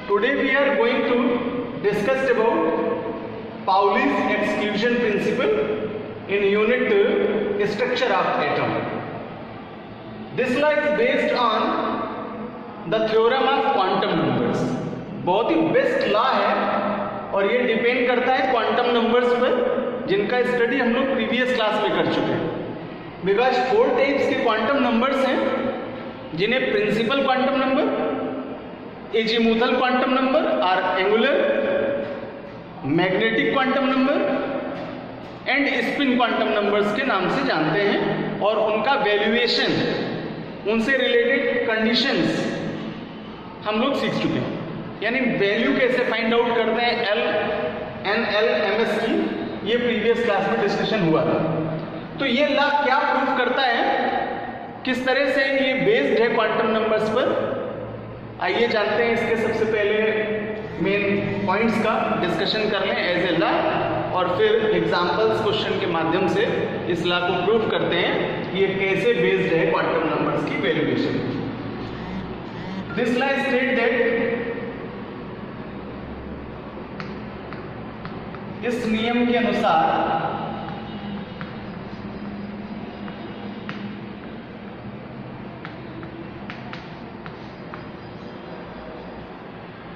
Today we are going to discuss about Pauli's exclusion principle in unit structure of atom. This law is based on the theorem of quantum numbers. बहुत ही best law है और ये depend करता है quantum numbers पर, जिनका study हम लोग प्रीवियस क्लास में कर चुके हैं. बिकॉज 4 टाइप्स के क्वांटम नंबर्स हैं, जिन्हें principal quantum number, azimuthal quantum number और angular, magnetic quantum number and spin quantum numbers के नाम से जानते हैं. और उनका वैल्यूएशन, उनसे रिलेटेड कंडीशंस हम लोग सीख चुके हैं. यानी वैल्यू कैसे फाइंड आउट करते हैं L, N, L, M S की, ये प्रीवियस क्लास में डिस्कशन हुआ था. तो ये लॉ क्या प्रूव करता है, किस तरह से ये बेस्ड है क्वांटम नंबर्स पर, आइए जानते हैं. इसके सबसे पहले मेन पॉइंट्स का डिस्कशन कर लें एज ए लॉ, और फिर एग्जांपल्स क्वेश्चन के माध्यम से इस लॉ को प्रूव करते हैं कि ये कैसे बेस्ड है क्वांटम नंबर्स की valuation. This law state that, इस नियम के अनुसार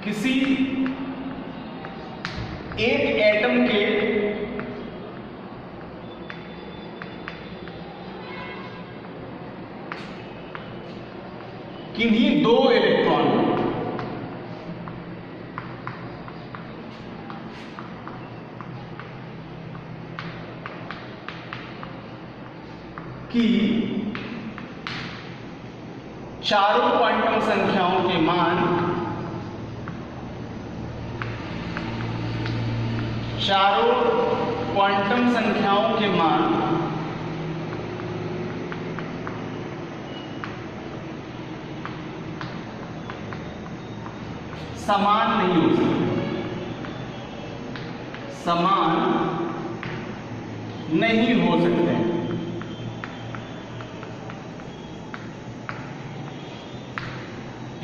किसी एक एटम के किन्हीं 2 इलेक्ट्रॉन की चारों क्वांटम संख्याओं के मान समान नहीं हो सकते, समान नहीं हो सकते.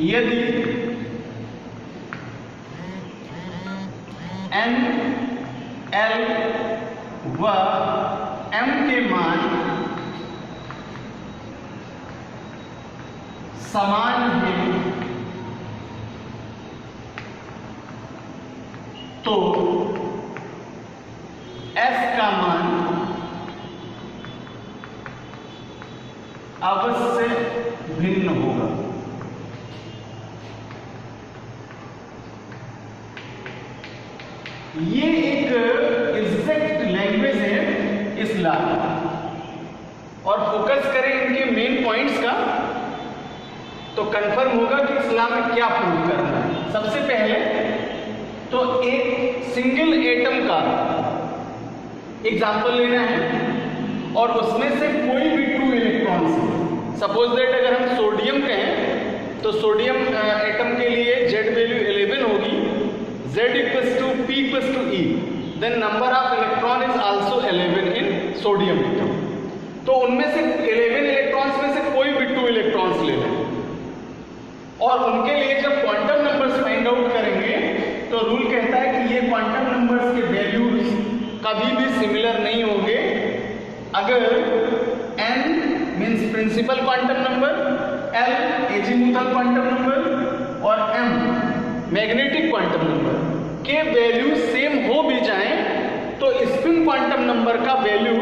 यदि एन, एल व एम के मान समान हैं तो S का मान अवश्य भिन्न होगा. ये एक एग्जैक्ट लैंग्वेज है इस लॉ की. और फोकस करें इनके मेन पॉइंट्स का तो कंफर्म होगा कि इस लॉ में क्या प्रूव करना है. सबसे पहले तो एक सिंगल एटम का एग्जांपल लेना है और उसमें से कोई भी 2 इलेक्ट्रॉन्स, सपोज दैट अगर हम सोडियम कहें तो सोडियम एटम के लिए Z वैल्यू 11 होगी, Z equals to P equals to E, then number of electron is also 11 in sodium atom. तो उनमें से 11 इलेक्ट्रॉन्स में से कोई भी 2 इलेक्ट्रॉन्स ले लें और उनके लिए जब क्वांटम नंबर्स फाइंड आउट करेंगे तो रूल कहता है कि ये क्वांटम नंबर्स के वैल्यूज कभी भी सिमिलर नहीं होंगे अगर n means principal quantum number, l azimuthal quantum number और m मैग्नेटिक क्वांटम नंबर के वैल्यू सेम हो भी जाएं तो स्पिन क्वांटम नंबर का वैल्यू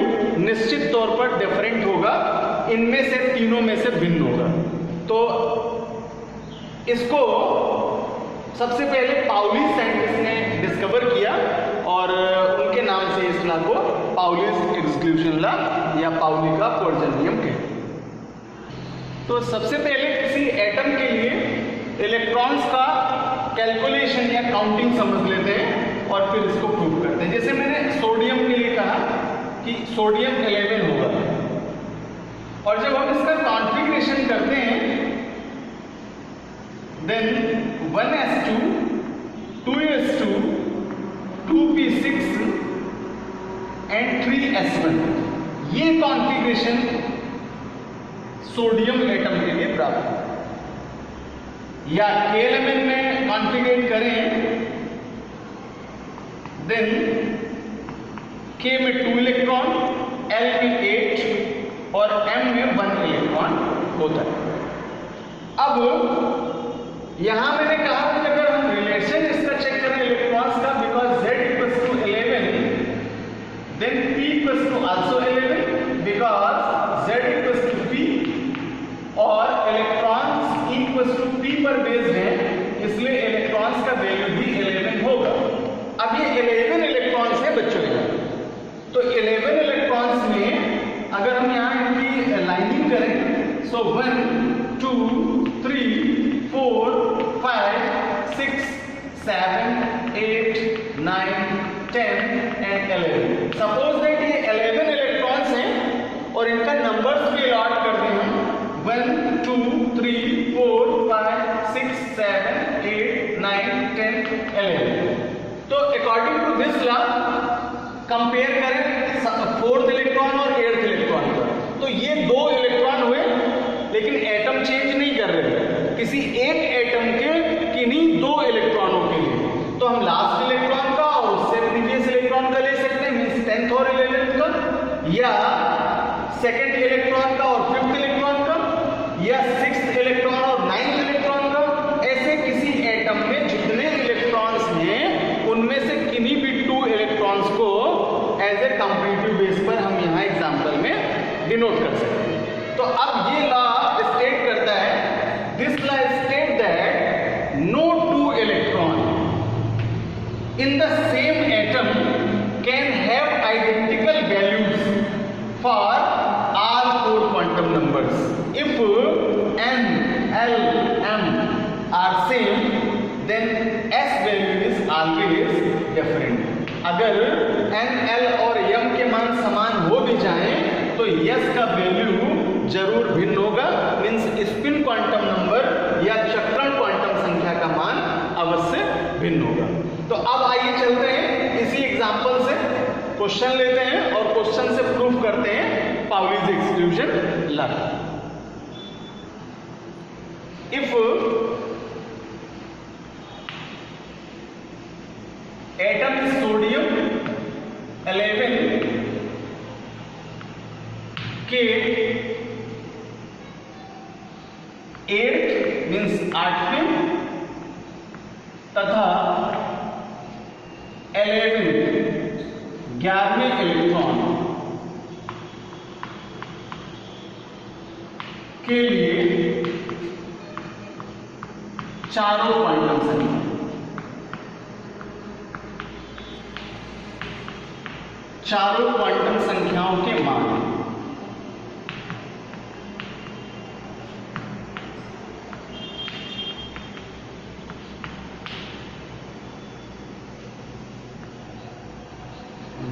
निश्चित तौर पर डिफरेंट होगा, इनमें से तीनों में से भिन्न होगा. तो इसको सबसे पहले पाउली साइंटिस्ट ने डिस्कवर किया और उनके नाम से इस लॉ को पाउलीज एक्सक्लूजन लॉ या पाउली का अपवर्जन नियम कहते हैं. तो सबसे पहले किसी एटम के लिए इलेक्ट्रॉन्स का कैलकुलेशन या काउंटिंग समझ लेते हैं और फिर इसको प्रूव करते हैं. जैसे मैंने सोडियम के लिए कहा कि सोडियम 11 होगा और जब हम इसका कॉन्फ़िगरेशन करते हैं then 1s2, 2s2, 2p6 and 3s1, ये कॉन्फ़िगरेशन सोडियम एटम के लिए प्राप्त है. या KLMN में कॉन्फ़िगर करें देन K में 2 इलेक्ट्रॉन, L में 8 और M में 1 इलेक्ट्रॉन होता है। अब यहां मैंने कहा कि अगर हम रिलेशन इसका चेक करें इलेक्ट्रॉन्स का, because Z equals to 11 then P equals to also 11 because Z equals to P और इलेक्ट्रॉन्स इक्वल्स टू P पर बेस्ड है, इसलिए इलेक्ट्रॉन्स का वैल्यू भी 11 होगा। अब ये 11 इलेक्ट्रॉन्स है बच्चों यहाँ, तो 11 इलेक्ट्रॉन्स में अगर हम यहाँ इनकी लाइनिंग करें सो 1 2 3 4 5 6 7 8 9 10 एंड 11। सपोज दैट ये 11 इलेक्ट्रॉन्स हैं और इनका नंबर्स भी अलॉट कर दें हम 1 2 3 4 5 6 7 8 9 10 11। तो according to this law compare करें 4th इलेक्ट्रॉन और 8th इलेक्ट्रॉन का, तो ये 2 इलेक्ट्रॉन हुए लेकिन एटम चेंज नहीं कर रहे, किसी एक एटम के किन्हीं 2 इलेक्ट्रॉनों के लिए। तो हम लास्ट इलेक्ट्रॉन का और उससे प्रीवियस इलेक्ट्रॉन का ले सकते हैं, मींस 10th और 11th का, या सेकंड इलेक्ट्रॉन का और 5th इलेक्ट्रॉन का, या 6th इलेक्ट्रॉन और 9th इलेक्ट्रॉन का। ऐसे किसी एटम में जितने इलेक्ट्रॉन्स हैं उनमें से किन्हीं भी 2 इलेक्ट्रॉन्स को एज ए कंपैरेटिव बेस पर हम यहाँ एग्जांपल में डिनोट कर सकते हैं। तो अब ये लॉ स्टेट करता है, this law state that no 2 electron in the same atom can have identical values for all 4 quantum numbers if n, l, m are same then s value is always different। अगर n, l और m के मान समान हो भी जाएं तो s का वैल्यू जरूर भिन्न होगा, मींस स्पिन क्वांटम नंबर या चक्रण क्वांटम संख्या का मान अवश्य भिन्न होगा। तो अब आइए चलते हैं इसी एग्जांपल से क्वेश्चन लेते हैं और क्वेश्चन से प्रूफ करते हैं Pauli's exclusion law. If atom is sodium 11 के 8 मीन्स 8वें तथा 11वें इलेक्ट्रॉन के लिए चारों क्वांटम संख्या चारों क्वांटम संख्याओं के मान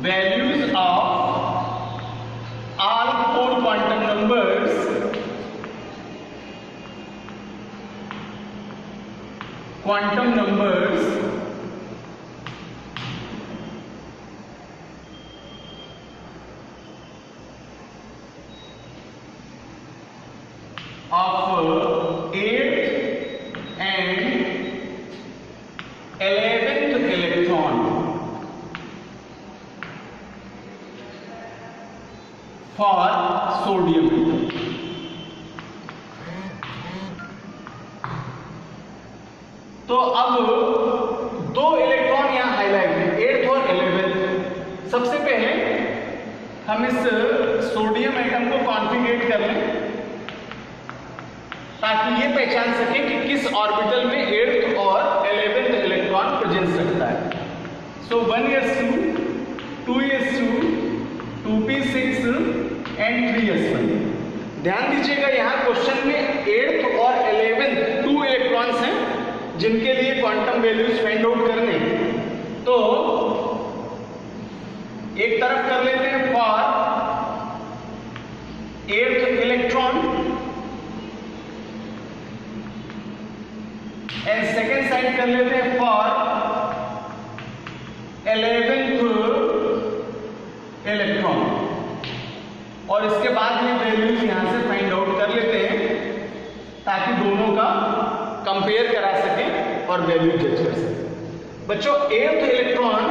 values of all 4 quantum numbers of 8th and 11th electron for sodium atom। तो अब 2 इलेक्ट्रॉन यहां हाईलाइट है, 8th और 11th। सबसे पहले हम इस सोडियम एटम को कॉन्फ़िगर कर लें ताकि ये पहचान सकें कि किस ऑर्बिटल में 8th और 11th इलेक्ट्रॉन प्रेजेंस रखता है। सो 1s2 2s2 2p6 and 3s1। ध्यान दीजिएगा यहाँ क्वेश्चन में 8th और 11th 2 इलेक्ट्रॉन्स हैं जिनके लिए क्वांटम वैल्यूज फाइंड आउट करने। तो एक तरफ कर लेते हैं for 8th electron and second side कर लेते हैं फॉर 11th इलेक्ट्रॉन, और इसके बाद ये वैल्यूज यहां से फाइंड आउट कर लेते हैं ताकि दोनों का कंपेयर करा सकें और वैल्यू जज कर सकते। बच्चों 8th इलेक्ट्रॉन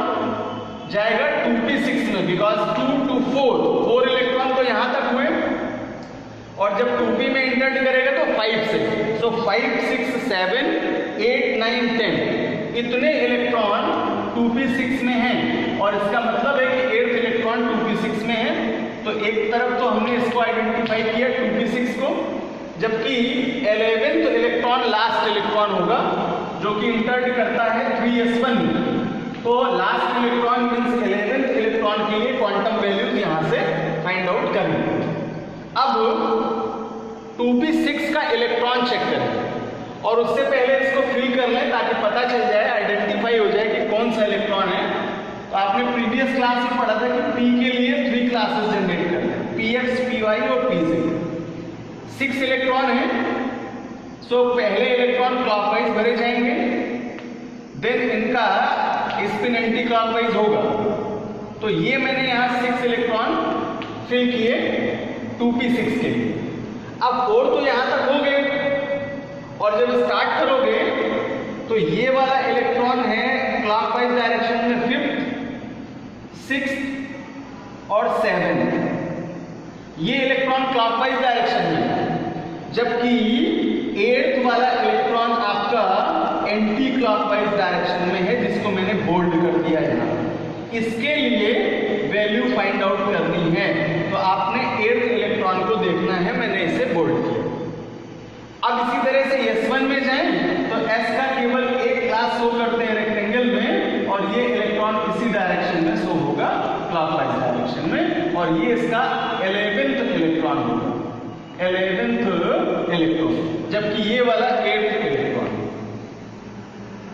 जाएगा 2p6 में, बिकॉज 2 to 4 इलेक्ट्रॉन तो यहां तक हुए, और जब 2p में इंटर करेगा तो 5 से, सो 5 6 7 8 9 10 इतने इलेक्ट्रॉन 2p6 में हैं, और इसका मतलब है कि 8th इलेक्ट्रॉन 2p6 में है। तो एक तरफ तो हमने इसको आइडेंटिफाई किया 2p6 को, जबकि 11th इलेक्ट्रॉन लास्ट इलेक्ट्रॉन होगा जो कि इंटर करता है 3s1 में। तो last electron means 11th electron के लिए क्वांटम वैल्यूज यहां से फाइंड आउट करेंगे। अब 2p6 का इलेक्ट्रॉन चेक करें, और उससे पहले इसको फिल कर लें ताकि पता चल जाए, आइडेंटिफाई हो जाए कि कौन सा इलेक्ट्रॉन है। तो आपने प्रीवियस क्लास में पढ़ा था कि p के लिए 3 क्लासेस जनरेट करते हैं, px, py और pz। 6 इलेक्ट्रॉन है, सो पहले इलेक्ट्रॉन क्लॉकवाइज भरे जाएंगे, देन इनका स्पिन एंटी क्लॉकवाइज होगा। तो ये मैंने यहाँ 6 इलेक्ट्रॉन फिल किए 2p6 के लिए। अब 4 तो यहां तक हो गए, और जब स्टार्ट करोगे तो ये वाला इलेक्ट्रॉन है क्लॉकवाइज डायरेक्शन में 5th 6th और 7th, ये इलेक्ट्रॉन क्लॉकवाइज डायरेक्शन में है, जबकि 8th वाला इलेक्ट्रॉन आपका एंटी क्लॉकवाइज डायरेक्शन में है, जिसको मैंने बोल्ड कर दिया यहाँ। इसके लिए वैल्यू फाइंड आउट करनी है, तो आपने 8th इलेक्ट्रॉन को देखना है, मैंने इसे बोल्ड किया। अब इसी तरह से s1 में जाएं तो s का केवल एक क्लास शो करते हैं रेक्टेंगल में, और ये इलेक्ट्रॉन इसी डायरेक्शन में शो होगा क्लॉकवाइज डायरेक्शन में, और ये इसका 11th इलेक्ट्रॉन होगा, 11th इलेक्ट्रॉन, जबकि ये वाला 8th इलेक्ट्रॉन।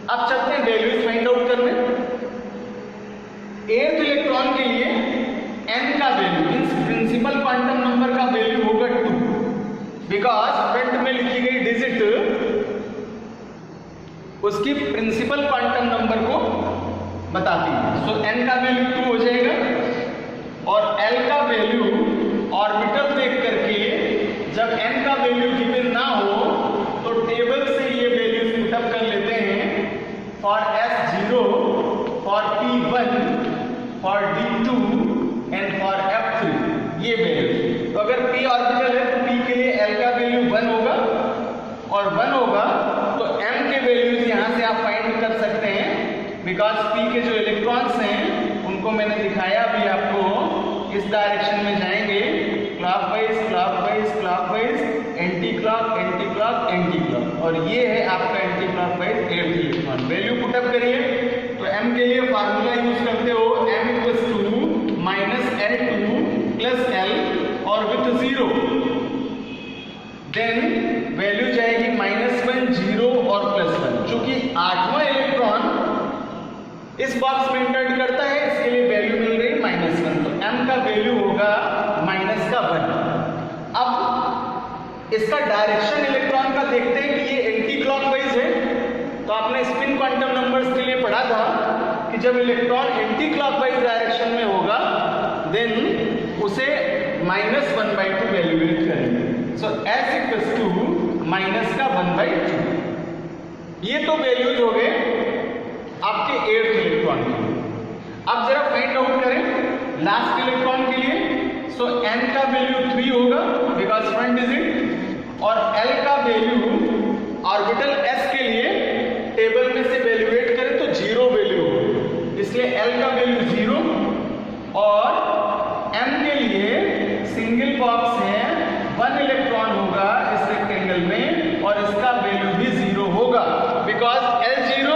अब चलते हैं वैल्यूज फाइंड आउट करने। 8th इलेक्ट्रॉन के लिए n का value means principal quantum number का वैल्यू होगा 2, बिकॉज फ्रंट में लिखी गई डिजिट उसकी प्रिंसिपल क्वांटम नंबर को बताती है। सो n का वैल्यू 2 हो जाएगा, और l का वैल्यू ऑर्बिटल देख करके जब n का वैल्यू गिवन ना हो तो टेबल से ये वैल्यूज पुटअप कर लेते हैं, for s0, for p1, for d2 and for f3, ये वैल्यू। तो अगर p ऑर्बिटल है तो p के लिए l का वैल्यू 1 होगा, और 1 होगा तो m के वैल्यूज यहां से आप फाइंड कर सकते हैं, बिकॉज p के जो इलेक्ट्रॉन्स हैं उनको मैंने दिखाया अभी आपको, इस डायरेक्शन में जाएंगे, clockwise clockwise clockwise, anti clock anti clock anti clock, और ये है आपका anti clockwise 8th electron. Value put up करिए, तो m के लिए फार्मूला यूज करते हो m = -L2 + L और विथ 0, देन वैल्यू जाएगी -1 0 और +1। चूंकि 8वां इलेक्ट्रॉन इस बॉक्स में इंटर करता है, इसके लिए वैल्यू मिल रही -1, तो m का वैल्यू होगा -1। अब इसका डायरेक्शन इलेक्ट्रॉन का देखते हैं कि ये एंटी क्लॉकवाइज है। तो आपने स्पिन क्वांटम नंबर्स के लिए पढ़ा था कि जब इलेक्ट्रॉन एंटी क्लॉकवाइज डायरेक्शन में होगा देन उसे -1/2 वैल्यूएट करेंगे। सो s = -1/2। ये तो वैल्यूज हो गए आपके 8th इलेक्ट्रॉन के। अब जरा फाइंड आउट करें लास्ट इलेक्ट्रॉन के लिए। सो n का वैल्यू 3 होगा बिकॉज फ्रंट डिजिट, और l का वैल्यू ऑर्बिटल s के लिए टेबल में से वैल्यूएट करें तो 0 वैल्यू होगा, इसलिए l का वैल्यू 0, और m के लिए सिंगल बॉक्स है 1 इलेक्ट्रॉन होगा इस रेक्टेंगल में, और इसका वैल्यू भी 0 होगा, बिकॉज l 0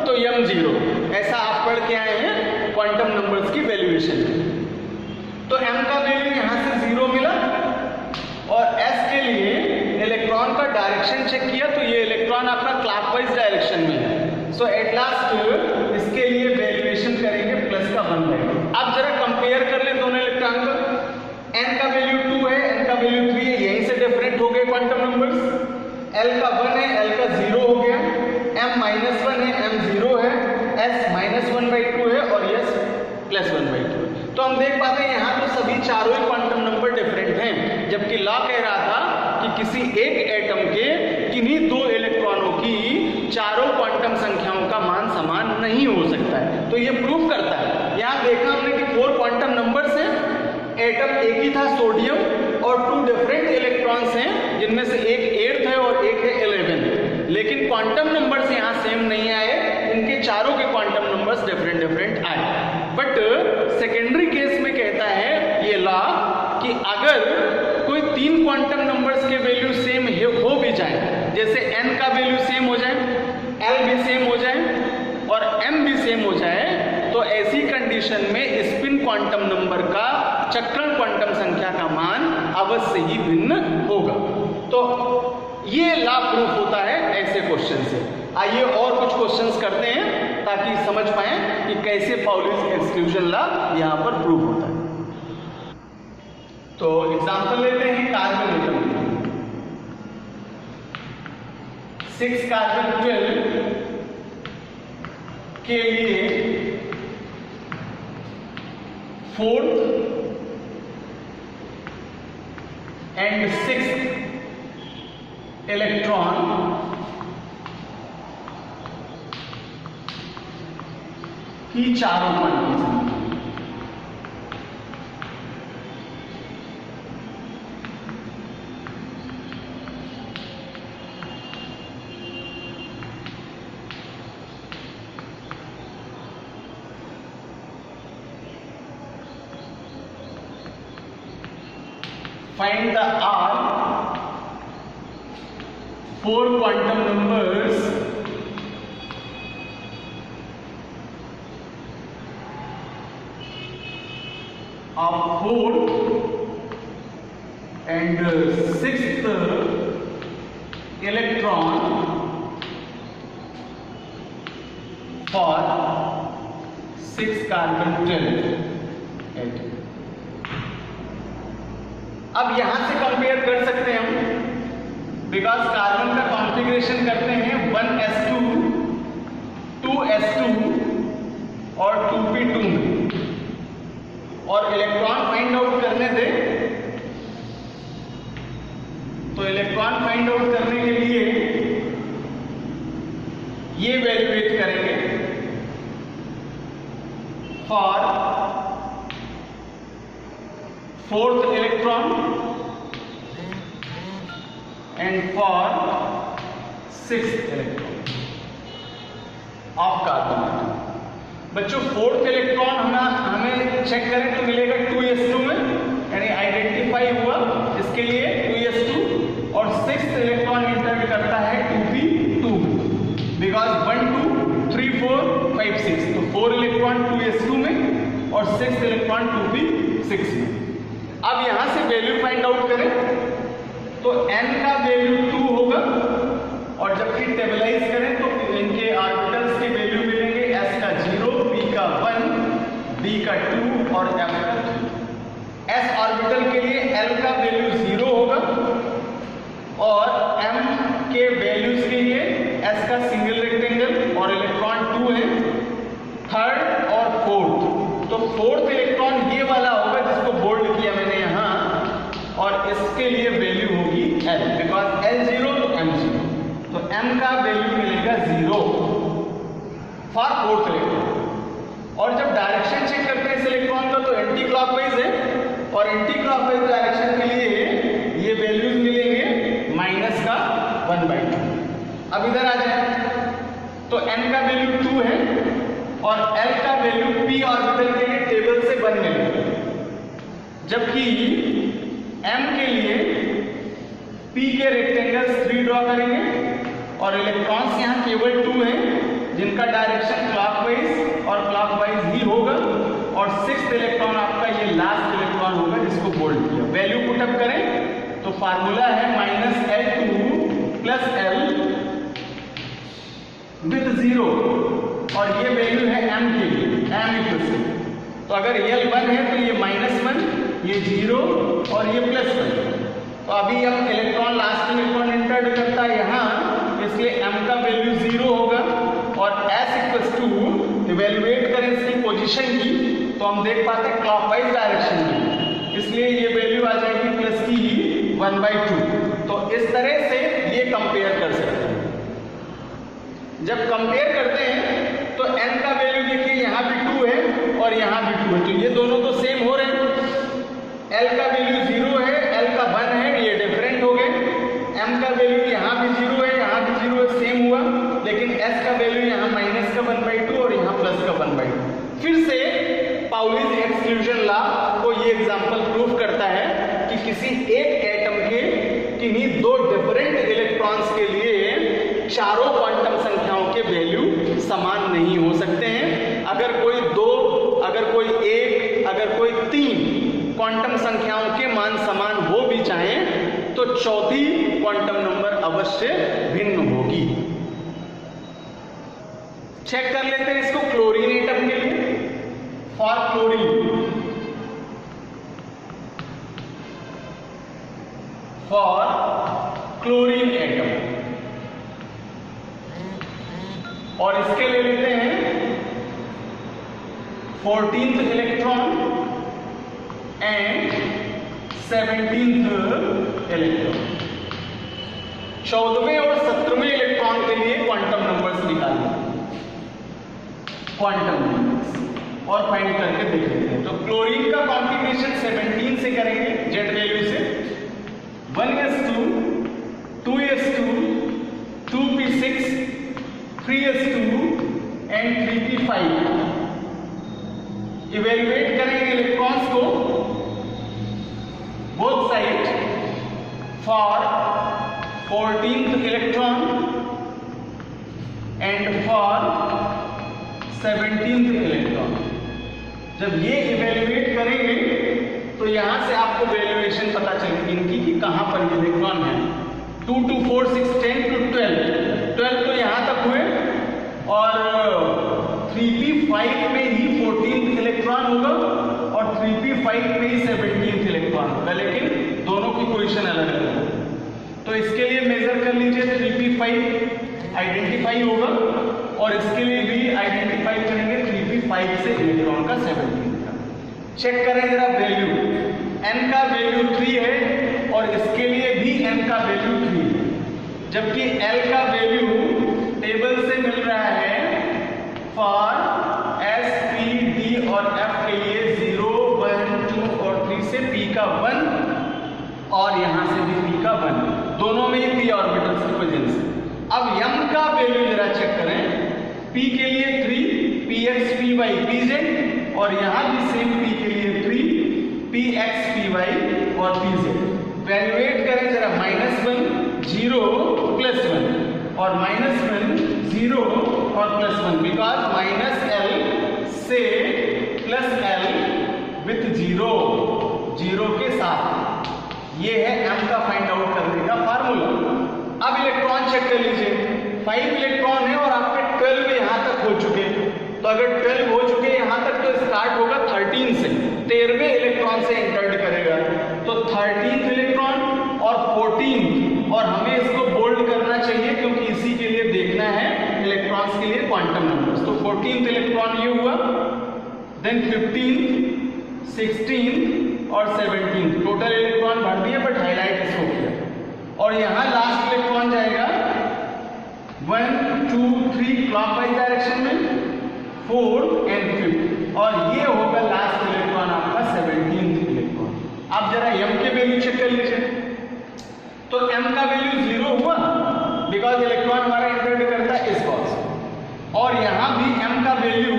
तो m 0, ऐसा आप पढ़ के आए हैं क्वांटम नंबर्स की वैल्यूएशन में। तो m का वैल्यू यहां से 0 मिला, और s के लिए इलेक्ट्रॉन का डायरेक्शन चेक किया तो ये इलेक्ट्रॉन आपका क्लॉकवाइज डायरेक्शन में है। सो एट लास्ट इसके लिए वैल्यूएशन करेंगे प्लस का 1/2। अब जरा कंपेयर कर ले दोनों इलेक्ट्रॉन का। n का वैल्यू 2 है, n का वैल्यू 3 है, यहीं से डिफरेंट हो गए क्वांटम नंबर्स। l का 1 है, l का 0 हो गया, m -1 है, m 0 है, s -1/2 है, और s +1/2। तो हम देख पाते हैं यहाँ तो सभी चारों ही क्वांटम नंबर डिफरेंट हैं, जबकि लॉ कह रहा था कि किसी एक एटम के किन्हीं 2 इलेक्ट्रॉनों की चारों क्वांटम नहीं हो सकता है। तो ये प्रूफ करता है। यहाँ देखा हमने कि 4 क्वांटम नंबर्स हैं, एटम एक ही था सोडियम और 2 डिफरेंट इलेक्ट्रॉन्स हैं जिनमें से एक 8th है और एक है 11th, लेकिन क्वांटम नंबर्स यहाँ सेम नहीं आए, इनके चारों के क्वांटम नंबर्स डिफरेंट आए। बट सेकेंडरी केस में कहता है ये लॉ कि अगर कोई 3 क्वांटम नंबर्स के वैल्यू सेम हो भी जाए, जैसे n का वैल्यू सेम हो जाए, l भी सेम हो जाए और m भी सेम हो जाए, तो ऐसी कंडीशन में स्पिन क्वांटम नंबर का चक्रण क्वांटम संख्या का मान अवश्य ही भिन्न होगा। तो ये लॉ प्रूफ होता है ऐसे क्वेश्चन से। आइए और कुछ क्वेश्चंस करते हैं ताकि समझ पाएं कि कैसे पाउलीज एक्सक्लूजन लॉ यहां पर प्रूफ होता है। तो एग्जांपल लेते हैं कार्बन एटम की। 6 कार्बन 12 के लिए 4th एंड 6th इलेक्ट्रॉन की चारों क्वांटम संख्या। Find the R 4 quantum numbers of 4th and 6th electron for 6 carbon 12 atom। अब यहां से कंपेयर कर सकते हैं हम, बिकॉज कार्बन का कॉन्फ़िगरेशन करते हैं 1s2 2s2 और 2p2 में, और इलेक्ट्रॉन फाइंड आउट करने दे। तो इलेक्ट्रॉन फाइंड आउट करने के लिए ये वैल्यूएट करेंगे for 4th electron and for 6th electron of carbon atom। बच्चों 4th इलेक्ट्रॉन हमें चेक करें तो मिलेगा 2s2 में, यानी आइडेंटिफाई हुआ इसके लिए 2s2, और 6th इलेक्ट्रॉन इंटर करता है 2p2 में, बिकॉज 1 2 3 4 5 6, तो 4 इलेक्ट्रॉन 2s2 में और 6th इलेक्ट्रॉन 2p6 में। अब यहां से वैल्यू फाइंड आउट करें तो n का वैल्यू 2 होगा, और जबकि टेबलाइज करें तो इनके ऑर्बिटल्स के वैल्यू मिलेंगे, s का 0, p का 1, d का 2 और f का 3। s ऑर्बिटल के लिए l का वैल्यू 0 होगा, और m के वैल्यूज के लिए s का सिंगल रेक्टेंगल और इलेक्ट्रॉन 2 है, 3rd और 4th। तो 4th इलेक्ट्रॉन ये वाला होगा जिसको बोल्ड किया मैंने यहाँ, और इसके लिए वैल्यू होगी l, बिकॉज l 0 तो m 0, तो m का वैल्यू मिलेगा 0 फॉर 4th इलेक्ट्रॉन। और जब डायरेक्शन चेक करते हैं इस इलेक्ट्रॉन का तो एंटी क्लॉकवाइज है, और एंटी क्लॉकवाइज डायरेक्शन के लिए ये वैल्यूज मिलेंगे माइनस का 1/2। अब इधर आ जाए तो n का वैल्यू 2 है और l का वैल्यू p ऑर्बिटल के लिए टेबल से 1 मिलेगा, जबकि m के लिए p के रेक्टेंगल्स 3 ड्रॉ करेंगे, और इलेक्ट्रॉन्स यहाँ केवल 2 हैं जिनका डायरेक्शन क्लॉकवाइज और क्लॉकवाइज ही होगा, और 6th इलेक्ट्रॉन आपका ये लास्ट इलेक्ट्रॉन होगा जिसको बोल्ड किया। वैल्यू पुटअप करें तो फार्मूला है -L2 + L विद 0, और ये वैल्यू है m के लिए, m = तो अगर L 1 है तो ये -1, ये 0 और ये +1। तो अभी हम इलेक्ट्रॉन लास्ट इलेक्ट्रॉन इंटर करता है यहाँ, इसलिए m का वैल्यू 0 होगा, और s = इवेल्युएट करें इसकी पोजीशन की तो हम देख पाते हैं क्लॉकवाइज डायरेक्शन में, इसलिए ये वैल्यू आ जाएगी प्लस की 1/2। तो इस तरह से ये कंपेयर कर सकते हैं। जब कंपेयर करते हैं तो n और यहाँ भी 2 है, तो ये दोनों तो सेम हो रहे हैं। L का वैल्यू 0 है, L का 1 है, ये डिफरेंट हो गए। M का वैल्यू यहाँ भी 0 है, यहाँ भी 0 है, सेम हुआ। लेकिन S का वैल्यू यहाँ माइनस का 1/2 और यहाँ प्लस का 1/2। फिर से पाउलीज एक्सक्लूजन लॉ को ये एग्जांपल प्रूव करता है कि किसी एक एटम के किन्हीं 2 डिफरेंट इलेक्ट्रॉन्स के लिए चारों क्वांटम संख्याओं के वैल्यू समान नहीं हो सकते हैं। अगर कोई 2, अगर कोई 1, अगर कोई 3 क्वांटम संख्याओं के मान समान हो भी चाहें तो चौथी क्वांटम नंबर अवश्य भिन्न होगी। चेक कर लेते हैं इसको क्लोरीन एटम के लिए। For chlorine, for chlorine atom, और इसके ले लेते हैं 14th electron and 17th electron. 14वें और 17वें इलेक्ट्रॉन के लिए क्वांटम नंबर्स निकालें, क्वांटम नंबर्स, और फाइंड करके देख लेते हैं। तो क्लोरीन का कॉन्फ़िगरेशन 17 से करेंगे, जेड वैल्यू से 1s2, 2s2, 2p6, 3s2 and 3p5। Evaluate करेंगे इलेक्ट्रॉन्स को both side for 14th electron and for 17th electron. जब ये इवेल्युएट करेंगे तो यहां से आपको वैल्यूएशन पता चलेगी इनकी कि कहां पर ये इलेक्ट्रॉन है। 2, 2, 4, 6, 10 to 12 तो यहां तक हुए, और 3p5 में ही 14th इलेक्ट्रॉन होगा और 3p5 में ही 17th इलेक्ट्रॉन होगा, लेकिन दोनों की पोजीशन अलग अलग है। तो इसके लिए मेजर कर लीजिए, 3p5 आइडेंटिफाई होगा और इसके लिए भी आइडेंटिफाई करेंगे 3p5 से इलेक्ट्रॉन का 17th का। चेक करें जरा वैल्यू, n का वैल्यू 3 है और इसके लिए भी n का वैल्यू 3 है, जबकि L का वैल्यू टेबल से मिल रहा है फॉर S, P, D और F के लिए 0, 1, 2 और 3 से P का 1 और यहां से भी P का 1, दोनों में ही P ऑर्बिटल्स की प्रेजेंस है। अब M का वैल्यू जरा चेक करें, P के लिए 3, Px, Py, Pz, और यहां भी सेम P के लिए 3, Px, Py और Pz। वैल्यूएट करें जरा, -1, 0, +1 और -1, 0 और +1, बिकॉज -L से +L विथ 0 के साथ। ये है M का फाइंड आउट करने का फार्मूला। अब इलेक्ट्रॉन चेक कर लीजिए, 5 इलेक्ट्रॉन है और आपके 12 यहां तक हो चुके। तो अगर 12 हो चुके यहां तक तो स्टार्ट होगा 13 से, 13वें इलेक्ट्रॉन से इंटर्ड करेगा। तो 13th इलेक्ट्रॉन और 14th, और हमें इसको बोल्ड करना चाहिए क्योंकि इसी के लिए देखना है इलेक्ट्रॉन्स के लिए क्वांटम नंबर्स। तो 14th इलेक्ट्रॉन ये हुआ, देन 15th, 16th और 17th, टोटल इलेक्ट्रॉन भर दिए बट हाईलाइट इसको किया। और यहां लास्ट इलेक्ट्रॉन जाएगा 1, 2, 3 क्लॉकवाइज डायरेक्शन में, 4 एंड 5, और ये होगा लास्ट इलेक्ट्रॉन आपका 17th इलेक्ट्रॉन। अब जरा m के वैल्यू चेक कर लीजिए। तो m का वैल्यू 0 हुआ बिकॉज इलेक्ट्रॉन हमारा इंटर्ड करता है इस बॉक्स, और यहां भी m का वैल्यू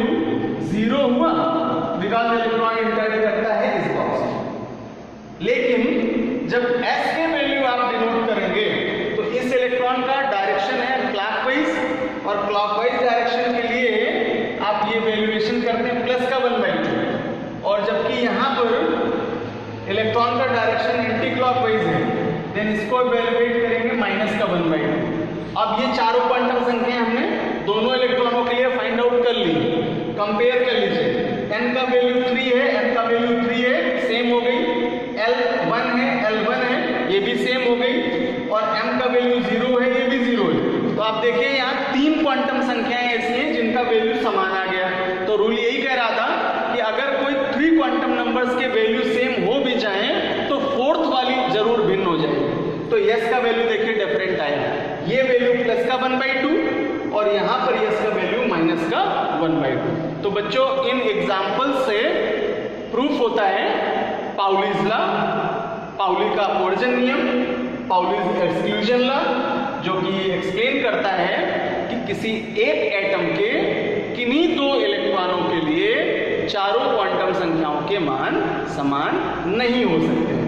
0 हुआ बिकॉज इलेक्ट्रॉन इंटर्ड करता है इस बॉक्स। लेकिन जब s के वैल्यू आप डिनोट करेंगे तो इस इलेक्ट्रॉन का डायरेक्शन है क्लॉकवाइज, और क्लॉकवाइज डायरेक्शन के लिए आप ये वैल्यूएशन करते हैं प्लस का 1/2, और जबकि यहां पर इलेक्ट्रॉन का डायरेक्शन एंटी क्लॉकवाइज है, देन इसको वैल्यूएट करेंगे माइनस का 1/2। अब ये चारों क्वांटम संख्या हमने दोनों इलेक्ट्रॉनों के लिए फाइंड आउट कर ली। कंपेयर कर लीजिए, n का वैल्यू 3 है, m का वैल्यू 3 है, सेम हो गई। L1 है, L1 है, ये भी सेम हो गई, और m का वैल्यू 0 है, ये भी 0 है। तो आप देखिए यहाँ 3 क्वांटम संख्याएं ऐसी हैं जिनका वैल्यू समान आ गया। तो रूल यही कह रहा था कि अगर कोई 3 क्वांटम नंबर्स के वैल्यू सेम हो भी जाए तो 4th वाली जरूर भिन्न हो जाएगी। तो यस का वैल्यू देखिए डिफरेंट आया, ये वैल्यू प्लस का 1/2 और यहाँ पर यस का वैल्यू माइनस का 1/2। तो बच्चों इन एग्जाम्पल से प्रूफ होता है पाउलीज लॉ, पाउली का अपवर्जन नियम, पाउलीज एक्सक्लूजन लॉ, जो कि एक्सप्लेन करता है कि किसी एक एटम के किन्हीं दो इलेक्ट्रॉनों के लिए चारों क्वांटम संख्याओं के मान समान नहीं हो सकते।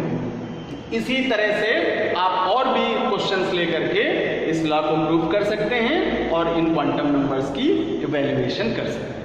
इसी तरह से आप और भी क्वेश्चंस लेकर के इस लॉ को प्रूव कर सकते हैं और इन क्वांटम नंबर्स की इवैल्यूएशन कर सकते हैं।